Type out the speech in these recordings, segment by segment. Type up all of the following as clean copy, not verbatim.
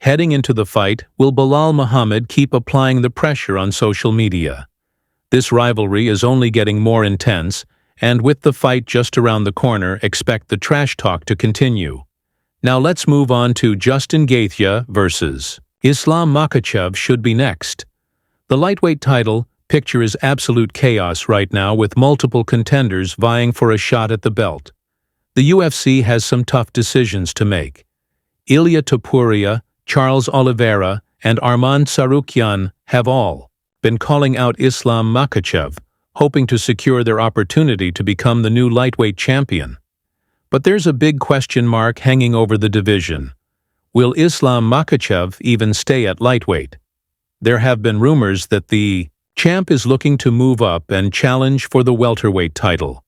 Heading into the fight, will Bilal Muhammad keep applying the pressure on social media? This rivalry is only getting more intense, and with the fight just around the corner, expect the trash talk to continue. Now let's move on to Justin Gaethje versus Islam Makhachev should be next. The lightweight title picture is absolute chaos right now, with multiple contenders vying for a shot at the belt. The UFC has some tough decisions to make. Ilia Topuria, Charles Oliveira, and Arman Tsarukyan have all been calling out Islam Makhachev, hoping to secure their opportunity to become the new lightweight champion. But there's a big question mark hanging over the division. Will Islam Makhachev even stay at lightweight? There have been rumors that the champ is looking to move up and challenge for the welterweight title.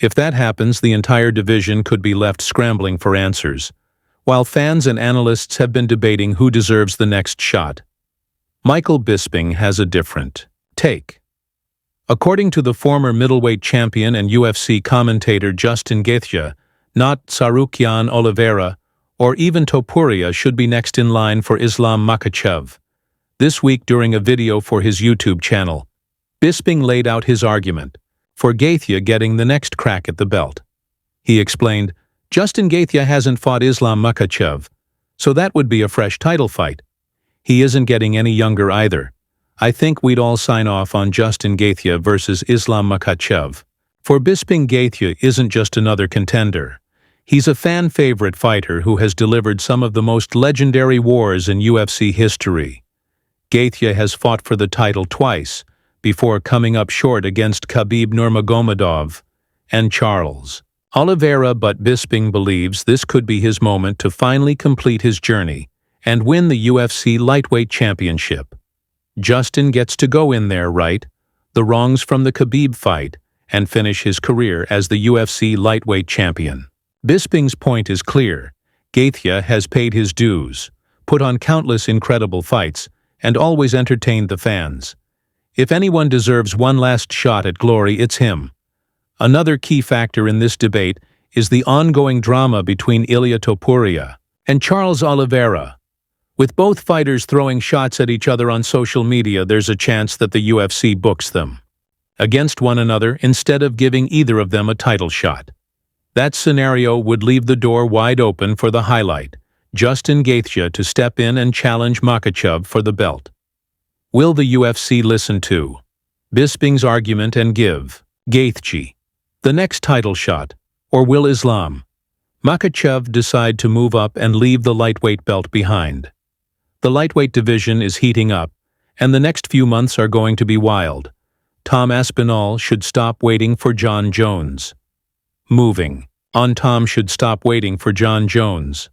If that happens, the entire division could be left scrambling for answers, while fans and analysts have been debating who deserves the next shot. Michael Bisping has a different take. According to the former middleweight champion and UFC commentator Justin Gaethje, not Tsarukyan Oliveira or even Topuria should be next in line for Islam Makhachev. This week, during a video for his YouTube channel, Bisping laid out his argument for Gaethje getting the next crack at the belt. He explained, "Justin Gaethje hasn't fought Islam Makhachev, so that would be a fresh title fight. He isn't getting any younger either. I think we'd all sign off on Justin Gaethje versus Islam Makhachev." For Bisping, Gaethje isn't just another contender. He's a fan-favorite fighter who has delivered some of the most legendary wars in UFC history. Gaethje has fought for the title twice, before coming up short against Khabib Nurmagomedov and Charles Oliveira, but Bisping believes this could be his moment to finally complete his journey and win the UFC lightweight championship. Justin gets to go in there, right the wrongs from the Khabib fight, and finish his career as the UFC lightweight champion. Bisping's point is clear. Gaethje has paid his dues, put on countless incredible fights, and always entertained the fans. If anyone deserves one last shot at glory, it's him. Another key factor in this debate is the ongoing drama between Ilia Topuria and Charles Oliveira. With both fighters throwing shots at each other on social media, there's a chance that the UFC books them against one another instead of giving either of them a title shot. That scenario would leave the door wide open for the highlight, Justin Gaethje, to step in and challenge Makhachev for the belt. Will the UFC listen to Bisping's argument and give Gaethje the next title shot, or will Islam Makhachev decide to move up and leave the lightweight belt behind? The lightweight division is heating up, and the next few months are going to be wild. Tom Aspinall should stop waiting for John Jones. Moving on, Tom should stop waiting for John Jones.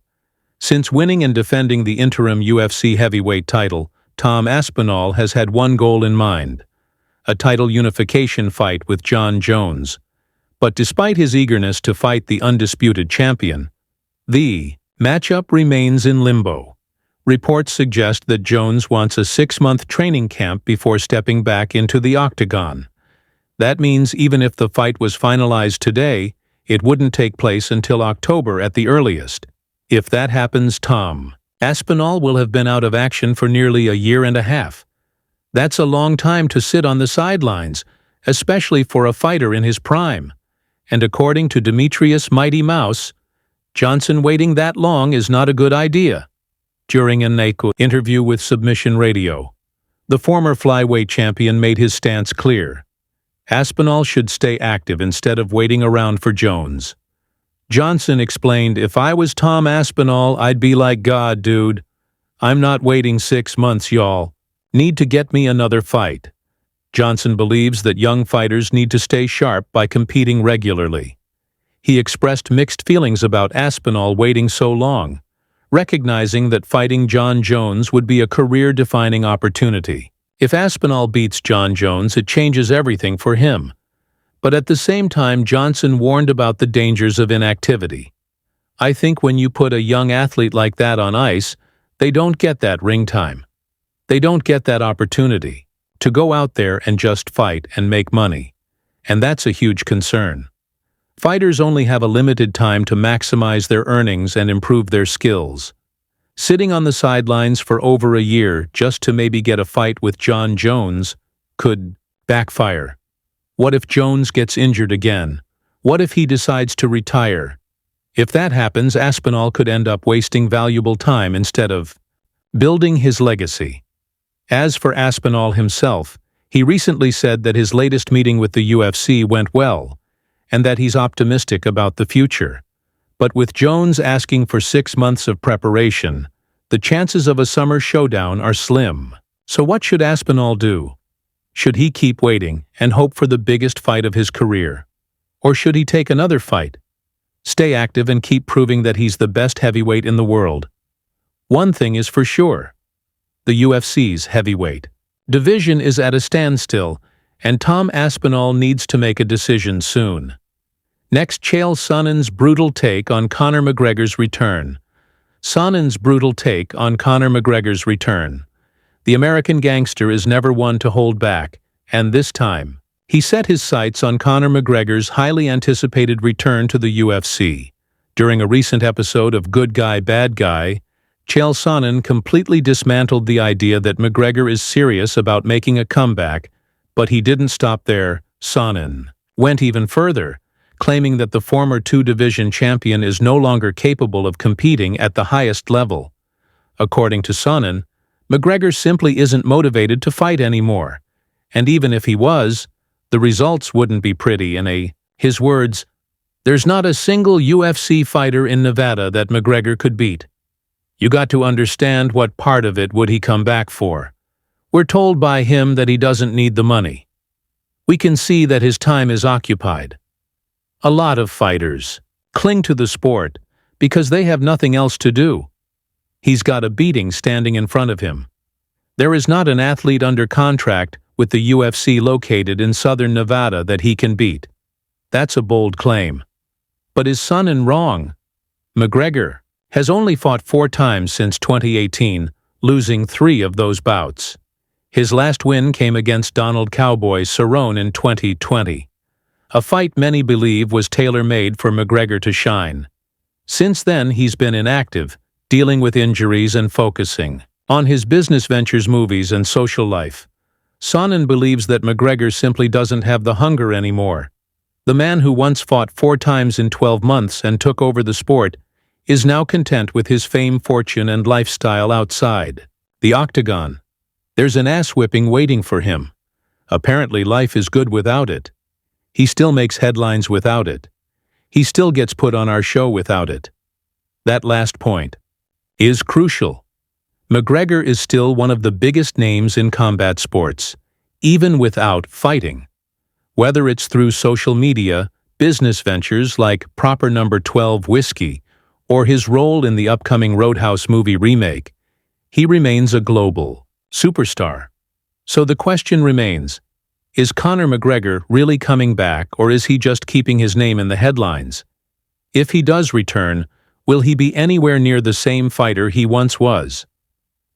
Since winning and defending the interim UFC heavyweight title, Tom Aspinall has had one goal in mind: a title unification fight with John Jones. But despite his eagerness to fight the undisputed champion, the matchup remains in limbo. Reports suggest that Jones wants a 6-month training camp before stepping back into the octagon. That means even if the fight was finalized today, it wouldn't take place until October at the earliest. If that happens, Tom Aspinall will have been out of action for nearly a year and a half. That's a long time to sit on the sidelines, especially for a fighter in his prime. And according to Demetrius Mighty Mouse, Johnson waiting that long is not a good idea. During an interview with Submission Radio, the former flyweight champion made his stance clear. Aspinall should stay active instead of waiting around for Jones. Johnson explained, "If I was Tom Aspinall, I'd be like, God, dude. I'm not waiting 6 months, y'all. Need to get me another fight." Johnson believes that young fighters need to stay sharp by competing regularly. He expressed mixed feelings about Aspinall waiting so long, recognizing that fighting John Jones would be a career-defining opportunity. If Aspinall beats John Jones, it changes everything for him. But at the same time, Johnson warned about the dangers of inactivity. "I think when you put a young athlete like that on ice, they don't get that ring time. They don't get that opportunity to go out there and just fight and make money. And that's a huge concern. Fighters only have a limited time to maximize their earnings and improve their skills. Sitting on the sidelines for over a year just to maybe get a fight with Jon Jones could backfire. What if Jones gets injured again? What if he decides to retire? If that happens, Aspinall could end up wasting valuable time instead of building his legacy. As for Aspinall himself, he recently said that his latest meeting with the UFC went well, and that he's optimistic about the future. But with Jones asking for 6 months of preparation, the chances of a summer showdown are slim. So what should Aspinall do? Should he keep waiting and hope for the biggest fight of his career? Or should he take another fight? Stay active and keep proving that he's the best heavyweight in the world. One thing is for sure. The UFC's heavyweight division is at a standstill, and Tom Aspinall needs to make a decision soon. Next, Chael Sonnen's brutal take on Conor McGregor's return. Sonnen's brutal take on Conor McGregor's return. The American gangster is never one to hold back, and this time, he set his sights on Conor McGregor's highly anticipated return to the UFC. During a recent episode of Good Guy, Bad Guy, Chael Sonnen completely dismantled the idea that McGregor is serious about making a comeback, but he didn't stop there. Sonnen went even further, claiming that the former two-division champion is no longer capable of competing at the highest level. According to Sonnen, McGregor simply isn't motivated to fight anymore, and even if he was, the results wouldn't be pretty. In his words, "There's not a single UFC fighter in Nevada that McGregor could beat. You got to understand what part of it would he come back for. We're told by him that he doesn't need the money. We can see that his time is occupied. A lot of fighters cling to the sport because they have nothing else to do. He's got a beating standing in front of him. There is not an athlete under contract with the UFC located in southern Nevada that he can beat." That's a bold claim. But is Sonnen wrong? McGregor has only fought 4 times since 2018, losing 3 of those bouts. His last win came against Donald "Cowboy" Cerrone in 2020. A fight many believe was tailor-made for McGregor to shine. Since then, he's been inactive, dealing with injuries and focusing on his business ventures, movies, and social life. Sonnen believes that McGregor simply doesn't have the hunger anymore. The man who once fought 4 times in 12 months and took over the sport is now content with his fame, fortune, and lifestyle outside the octagon. There's an ass-whipping waiting for him. Apparently, life is good without it. He still makes headlines without it. He still gets put on our show without it. That last point is crucial. McGregor is still one of the biggest names in combat sports, even without fighting. Whether it's through social media, business ventures like Proper Number 12 Whiskey, or his role in the upcoming Roadhouse movie remake, he remains a global superstar. So the question remains, is Conor McGregor really coming back, or is he just keeping his name in the headlines? If he does return, will he be anywhere near the same fighter he once was?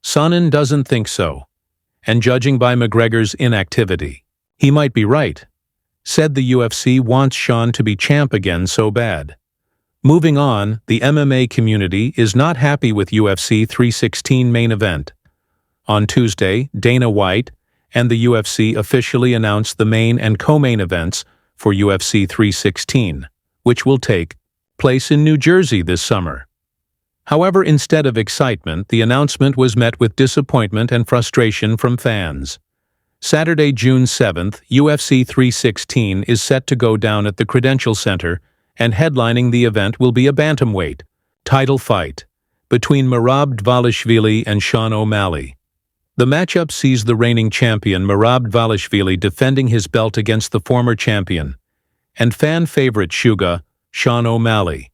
Sonnen doesn't think so, and judging by McGregor's inactivity, he might be right. Said the UFC wants Sean to be champ again so bad. Moving on, the MMA community is not happy with UFC 316 main event. On Tuesday, Dana White and the UFC officially announced the main and co-main events for UFC 316, which will take place in New Jersey this summer. However, instead of excitement, the announcement was met with disappointment and frustration from fans. Saturday, June 7th, UFC 316 is set to go down at the Credential Center, and headlining the event will be a bantamweight title fight between Merab Dvalishvili and Sean O'Malley. The matchup sees the reigning champion Merab Dvalishvili defending his belt against the former champion and fan favorite Shuga, Sean O'Malley.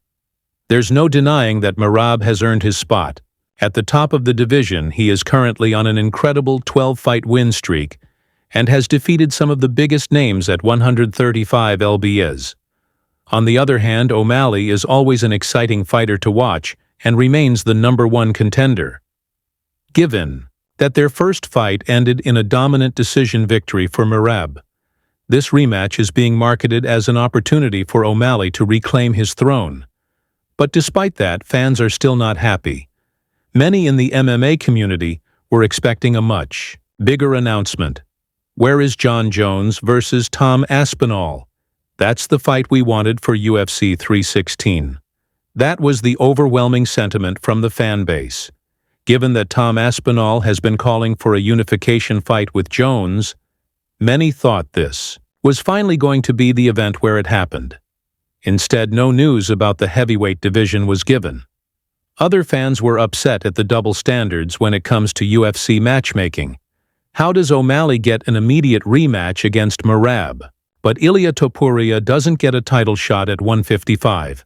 There's no denying that Merab has earned his spot. At the top of the division, he is currently on an incredible 12-fight win streak and has defeated some of the biggest names at 135 lbs. On the other hand, O'Malley is always an exciting fighter to watch and remains the #1 contender. Given that their first fight ended in a dominant decision victory for Merab, this rematch is being marketed as an opportunity for O'Malley to reclaim his throne. But despite that, fans are still not happy. Many in the MMA community were expecting a much bigger announcement. Where is Jon Jones versus Tom Aspinall? That's the fight we wanted for UFC 316. That was the overwhelming sentiment from the fan base. Given that Tom Aspinall has been calling for a unification fight with Jones, many thought this was finally going to be the event where it happened. Instead, no news about the heavyweight division was given. Other fans were upset at the double standards when it comes to UFC matchmaking. How does O'Malley get an immediate rematch against Merab? But Ilia Topuria doesn't get a title shot at 155.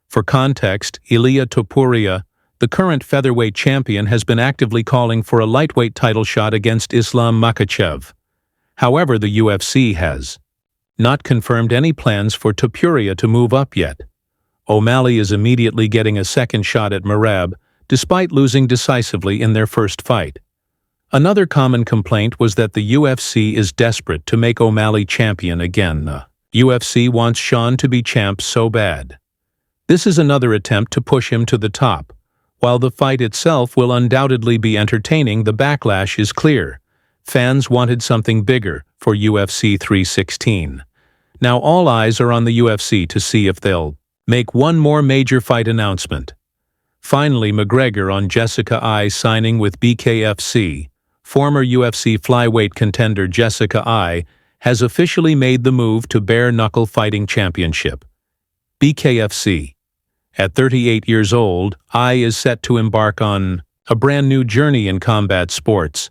For context, Ilia Topuria, the current featherweight champion, has been actively calling for a lightweight title shot against Islam Makhachev. However, the UFC has not confirmed any plans for Topuria to move up yet. O'Malley is immediately getting a second shot at Merab, despite losing decisively in their first fight. Another common complaint was that the UFC is desperate to make O'Malley champion again. The UFC wants Sean to be champ so bad. This is another attempt to push him to the top. While the fight itself will undoubtedly be entertaining, the backlash is clear. Fans wanted something bigger for UFC 316. Now all eyes are on the UFC to see if they'll make one more major fight announcement. Finally, McGregor on Jessica Eye signing with BKFC. Former UFC flyweight contender Jessica Eye has officially made the move to bare-knuckle fighting championship. BKFC. At 38 years old, Eye is set to embark on a brand new journey in combat sports,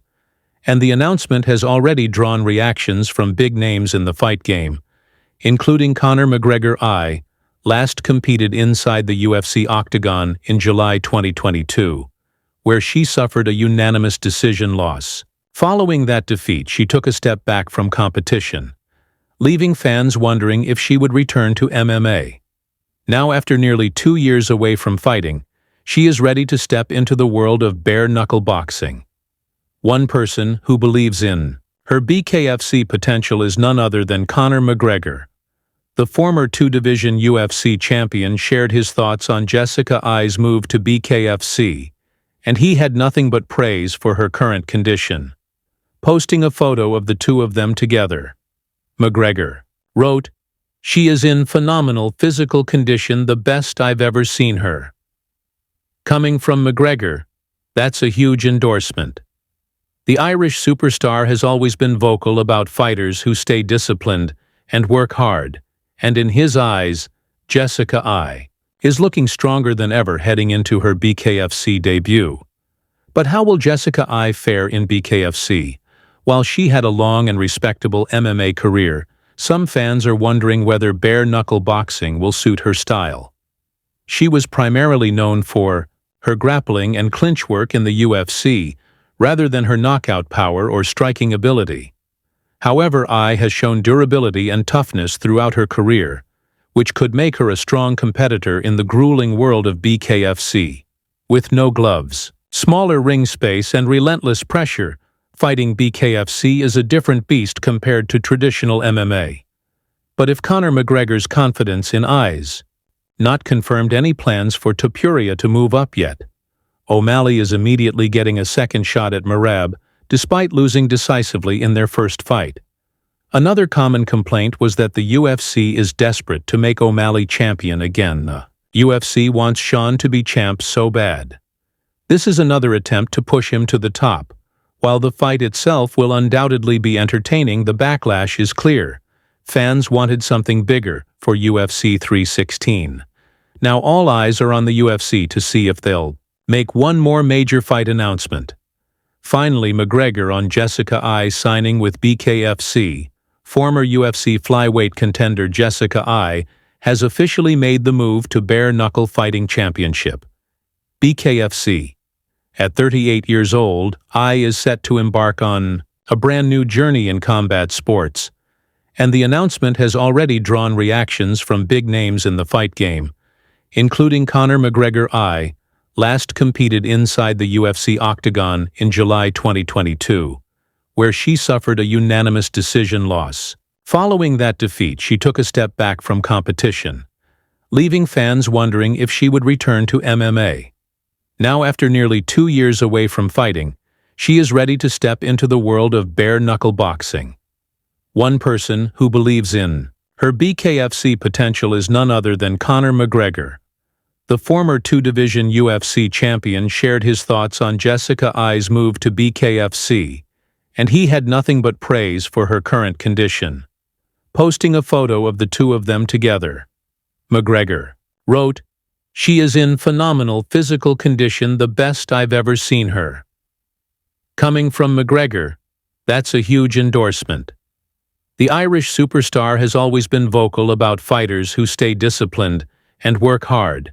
and the announcement has already drawn reactions from big names in the fight game, including Conor McGregor. Eye last competed inside the UFC octagon in July 2022, where she suffered a unanimous decision loss. Following that defeat, she took a step back from competition, leaving fans wondering if she would return to MMA. Now, after nearly 2 years away from fighting, she is ready to step into the world of bare-knuckle boxing. One person who believes in her BKFC potential is none other than Conor McGregor. The former two-division UFC champion shared his thoughts on Jessica Eye's move to BKFC, and he had nothing but praise for her current condition. Posting a photo of the two of them together, McGregor wrote, "She is in phenomenal physical condition, the best I've ever seen her." Coming from McGregor, that's a huge endorsement. The Irish superstar has always been vocal about fighters who stay disciplined and work hard, and in his eyes, Jessica Eye is looking stronger than ever heading into her BKFC debut. But how will Jessica Eye fare in BKFC? While she had a long and respectable MMA career, some fans are wondering whether bare-knuckle boxing will suit her style. She was primarily known for her grappling and clinch work in the UFC, rather than her knockout power or striking ability. However, Eye has shown durability and toughness throughout her career, which could make her a strong competitor in the grueling world of BKFC. With no gloves, smaller ring space, and relentless pressure, fighting BKFC is a different beast compared to traditional MMA. But if Conor McGregor's confidence in Eye's not confirmed any plans for Topuria to move up yet, O'Malley is immediately getting a second shot at Merab, despite losing decisively in their first fight. Another common complaint was that the UFC is desperate to make O'Malley champion again. The UFC wants Sean to be champ so bad. This is another attempt to push him to the top. While the fight itself will undoubtedly be entertaining, the backlash is clear. Fans wanted something bigger for UFC 316. Now all eyes are on the UFC to see if they'll make one more major fight announcement. Finally, McGregor on Jessica Eye signing with BKFC. Former UFC flyweight contender Jessica Eye has officially made the move to bare-knuckle fighting championship. BKFC. At 38 years old, Eye is set to embark on a brand new journey in combat sports, and the announcement has already drawn reactions from big names in the fight game, including Conor McGregor. Eye last competed inside the UFC octagon in July 2022, where she suffered a unanimous decision loss. Following that defeat, she took a step back from competition, leaving fans wondering if she would return to MMA. Now, after nearly 2 years away from fighting, she is ready to step into the world of bare-knuckle boxing. One person who believes in her BKFC potential is none other than Conor McGregor. The former two-division UFC champion shared his thoughts on Jessica Ai's move to BKFC, and he had nothing but praise for her current condition. Posting a photo of the two of them together, McGregor wrote, "She is in phenomenal physical condition, the best I've ever seen her." Coming from McGregor, that's a huge endorsement. The Irish superstar has always been vocal about fighters who stay disciplined and work hard,